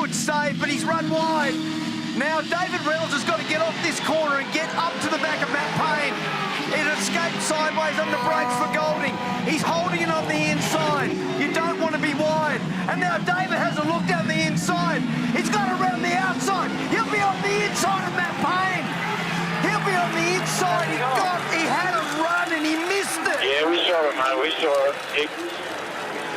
good save, but he's run wide. Now David Reynolds has got to get off this corner and get up to the back of Matt Payne. It escaped sideways under brakes for Golding. He's holding it on the inside. You don't want to be wide. And now David has a look down the inside. He's got around the outside. He'll be on the inside of Matt Payne. He'll be on the inside. He had a run and he missed it. Yeah, we saw it, mate. We saw it.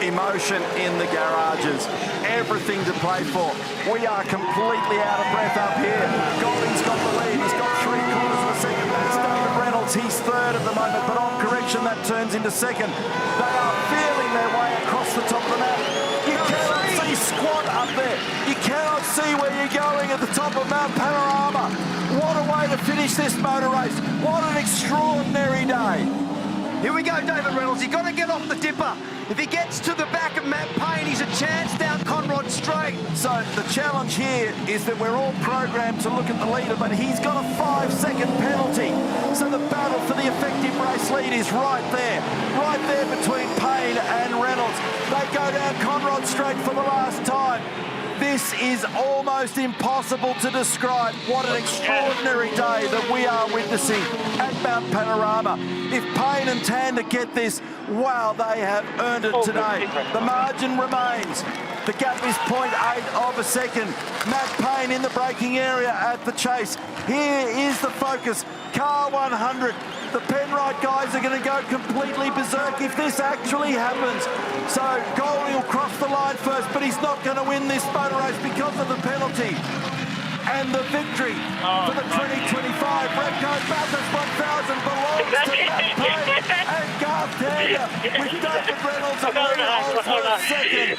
Emotion in the garages. Everything to play for. We are completely out of breath up here. Golding's got the lead. He's got 3/4 of a second. That's David Reynolds. He's third at the moment, but on correction, that turns into second. They are feeling their way across the top of the map. You cannot see squat up there. You cannot see where you're going at the top of Mount Panorama. What a way to finish this motor race. What an extraordinary day. Here we go, David Reynolds. He's got to get off the dipper. If he gets to the back of Matt Payne, he's a chance down Conrod Straight. So the challenge here is that we're all programmed to look at the leader, but he's got a 5-second penalty. So the battle for the effective race lead is right there between Payne and Reynolds. They go down Conrod Straight for the last time. This is almost impossible to describe. What an extraordinary day that we are witnessing at Mount Panorama. If Payne and Tander get this, wow, they have earned it today. The margin remains. The gap is 0.8 of a second. Matt Payne in the braking area at the chase. Here is the focus. Car 100. The Penrite guys are going to go completely berserk if this actually happens. So Golding will cross the line first, but he's not going to win this motor race because of the penalty. And the victory for the 2025 Repco Bathurst 1000 belongs to Matt Payne and Garth Tander with David Reynolds and Lee Holmes for a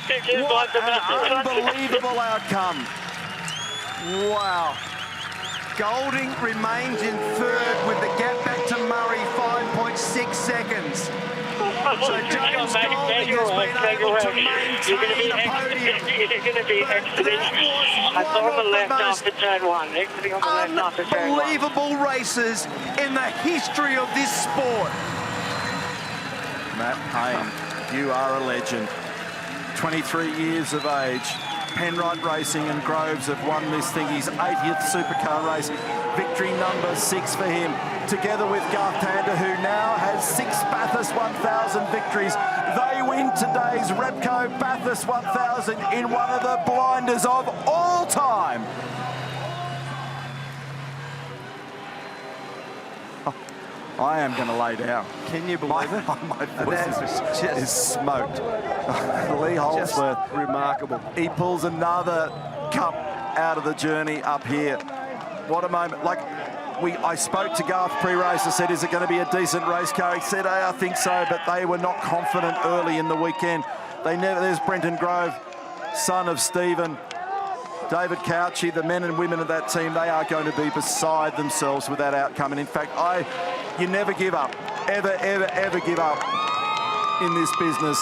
second. What an unbelievable outcome. Wow. Golding remains in third with the gap back to Murray, 5.6 seconds. So James Golding has been able to maintain the podium. You're going to be exiting. I saw on the left after turn one. Exiting on the left after turn one. Unbelievable races in the history of this sport. Matt Payne, you are a legend. 23 years of age. Penrite Racing and Groves have won this thing. His 80th supercar race. Victory number 6 for him. Together with Garth Tander, who now has 6 Bathurst 1000 victories. They win today's Repco Bathurst 1000 in one of the blinders of all time. I am going to lay down. Can you believe it? My voice is smoked. Lee Holdsworth, remarkable. He pulls another cup out of the journey up here. What a moment. Like, I spoke to Garth pre-race. I said, is it going to be a decent race car? He said, hey, I think so, but they were not confident early in the weekend. There's Brenton Grove, son of Stephen. David Couchy, the men and women of that team, they are going to be beside themselves with that outcome. And in fact, you never give up. Ever, ever, ever give up in this business.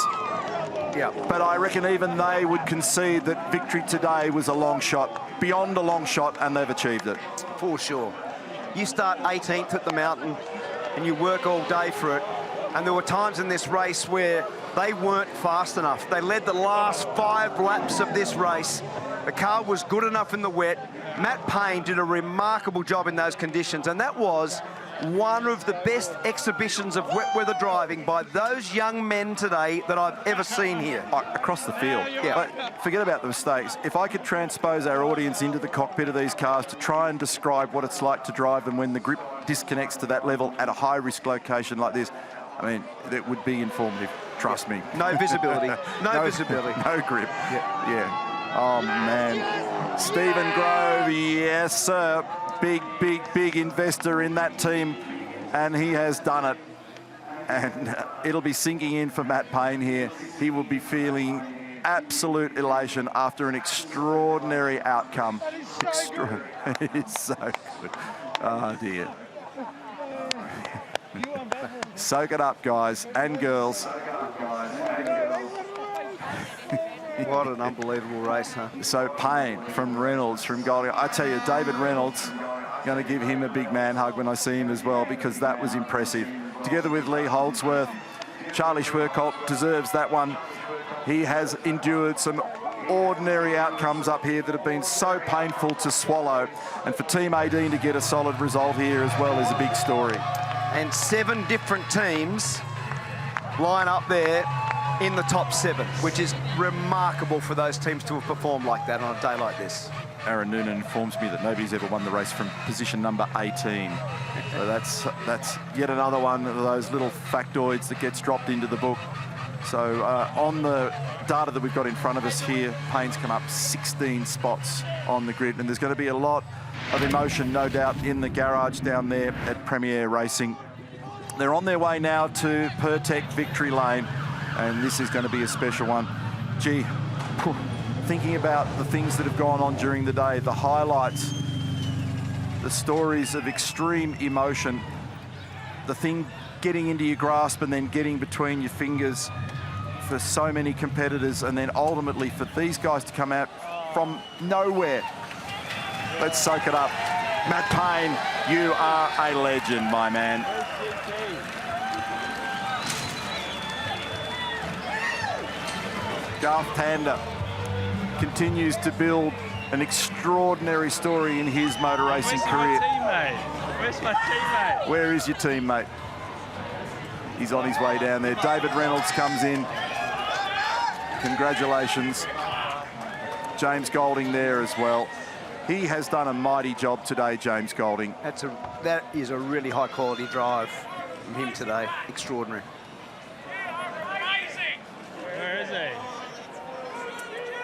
Yeah. But I reckon even they would concede that victory today was a long shot, beyond a long shot, and they've achieved it. For sure. You start 18th at the mountain and you work all day for it. And there were times in this race where they weren't fast enough. They led the last 5 laps of this race. The car was good enough in the wet. Matt Payne did a remarkable job in those conditions, and that was one of the best exhibitions of wet weather driving by those young men today that I've ever seen here. Across the field. Yeah. But forget about the mistakes. If I could transpose our audience into the cockpit of these cars to try and describe what it's like to drive them when the grip disconnects to that level at a high-risk location like this, I mean, it would be informative. Trust me. No visibility. No visibility. No grip. Yeah. Oh, man. Stephen Grove, yes, sir. Big, big, big investor in that team, and he has done it. And it'll be sinking in for Matt Payne here. He will be feeling absolute elation after an extraordinary outcome. It's so good. Oh, dear. Soak it up, guys and girls. What an unbelievable race, huh? So Payne from Reynolds, from Golding. I tell you, David Reynolds, going to give him a big man hug when I see him as well, because that was impressive. Together with Lee Holdsworth, Charlie Schwerkolt deserves that one. He has endured some extraordinary outcomes up here that have been so painful to swallow. And for Team 18 to get a solid result here as well is a big story. And 7 different teams line up there in the top 7, which is remarkable for those teams to have performed like that on a day like this. Aaron Noonan informs me that nobody's ever won the race from position number 18. So that's yet another one of those little factoids that gets dropped into the book. So on the data that we've got in front of us here, Payne's come up 16 spots on the grid, and there's going to be a lot of emotion, no doubt, in the garage down there at Premier Racing. They're on their way now to Pertec Victory Lane, and this is going to be a special one. Gee, thinking about the things that have gone on during the day, the highlights, the stories of extreme emotion, the thing getting into your grasp and then getting between your fingers for so many competitors, and then ultimately for these guys to come out from nowhere. Let's soak it up. Matt Payne, you are a legend, my man. Garth Tander continues to build an extraordinary story in his motor racing career. Where's my teammate? Where is your teammate? He's on his way down there. David Reynolds comes in. Congratulations. James Golding there as well. He has done a mighty job today, James Golding. That is a really high quality drive from him today. Extraordinary. Where is he?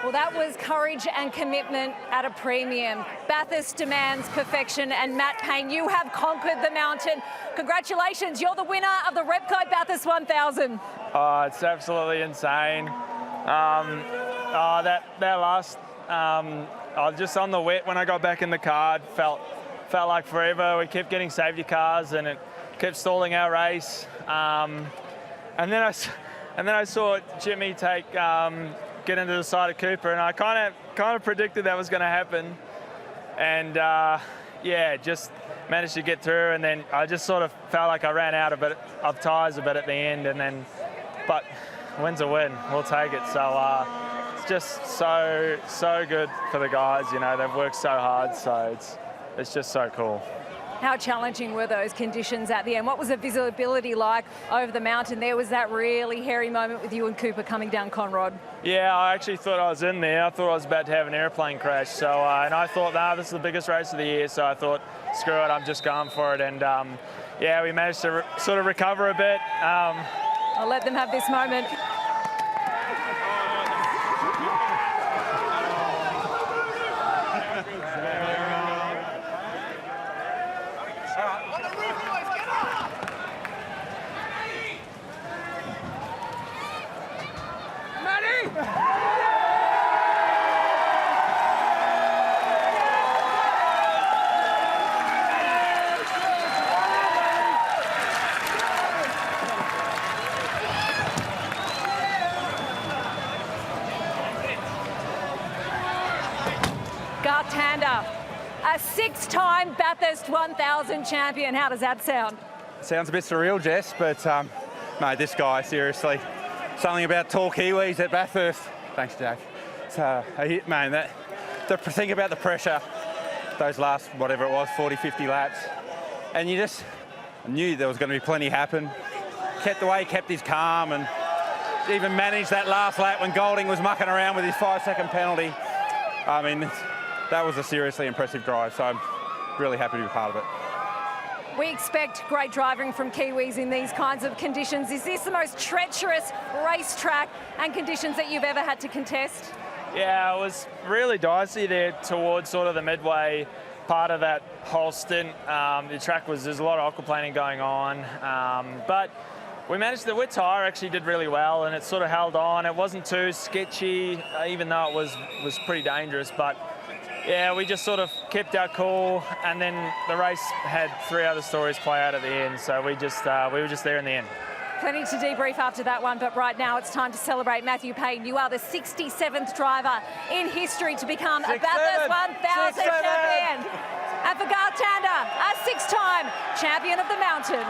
Well, that was courage and commitment at a premium. Bathurst demands perfection, and Matt Payne, you have conquered the mountain. Congratulations, you're the winner of the Repco Bathurst 1000. Oh, it's absolutely insane. That last, I was just on the wet when I got back in the car. It felt like forever. We kept getting safety cars, and it kept stalling our race. And then I saw Jimmy get into the side of Cooper, and I kind of predicted that was going to happen, and yeah, just managed to get through. And then I just sort of felt like I ran out of tyres a bit at the end, but win's a win. We'll take it. So it's just so good for the guys. You know, they've worked so hard, so it's just so cool. How challenging were those conditions at the end? What was the visibility like over the mountain? There was that really hairy moment with you and Cooper coming down Conrod. Yeah, I actually thought I was in there. I thought I was about to have an airplane crash. So, and I thought, this is the biggest race of the year. So I thought, screw it, I'm just going for it. And yeah, we managed to sort of recover a bit. I'll let them have this moment. Garth Tander, a 6-time Bathurst 1000 champion. How does that sound? Sounds a bit surreal, Jess, but no, this guy, seriously. Something about tall Kiwis at Bathurst. Thanks, Jack. So, man, think about the pressure, those last, whatever it was, 40, 50 laps. And you just knew there was going to be plenty happen. Kept his calm, and even managed that last lap when Golding was mucking around with his 5-second penalty. I mean, that was a seriously impressive drive, so I'm really happy to be part of it. We expect great driving from Kiwis in these kinds of conditions. Is this the most treacherous racetrack and conditions that you've ever had to contest? Yeah, it was really dicey there towards sort of the midway part of that whole stint. There's a lot of aquaplaning going on, but we managed, the wet tyre actually did really well, and it sort of held on. It wasn't too sketchy, even though it was pretty dangerous, but yeah, we just sort of kept our cool, and then the race had 3 other stories play out at the end, so we were just there in the end. Plenty to debrief after that one, but right now it's time to celebrate Matthew Payne. You are the 67th driver in history to become a Bathurst 1000 champion. And for Garth Tander, a 6-time champion of the mountain.